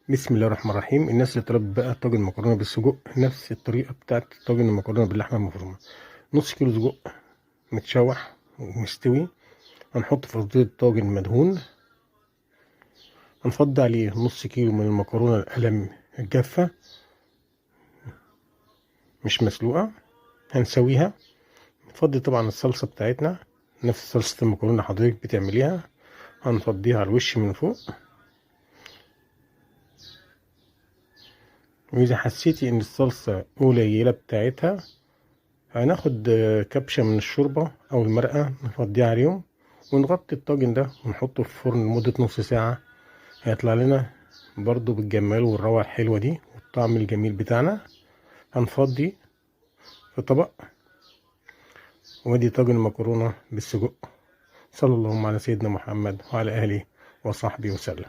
بسم الله الرحمن الرحيم. الناس اللي طلبت بقى طاجن مكرونه بالسجق نفس الطريقه بتاعت طاجن المكرونه باللحمه المفرومه. نص كيلو سجق متشوح ومستوي، هنحط في قصدير الطاجن مدهون، هنفضي عليه نص كيلو من المكرونه القلم الجافه مش مسلوقه، هنسويها. نفضي طبعا الصلصه بتاعتنا نفس صلصه المكرونه حضرتك بتعمليها، هنفضيها على الوش من فوق. وإذا حسيتي إن الصلصة قليلة بتاعتها هناخد كبشة من الشوربة أو المرقة نفضيها عليهم، ونغطي الطاجن ده ونحطه في الفرن لمدة نص ساعة. هيطلع لنا برضو بالجمال والروعة الحلوة دي والطعم الجميل بتاعنا. هنفضي في طبق، وادي طاجن مكرونة بالسجق. صلى اللهم على سيدنا محمد وعلى آله وصحبه وسلم.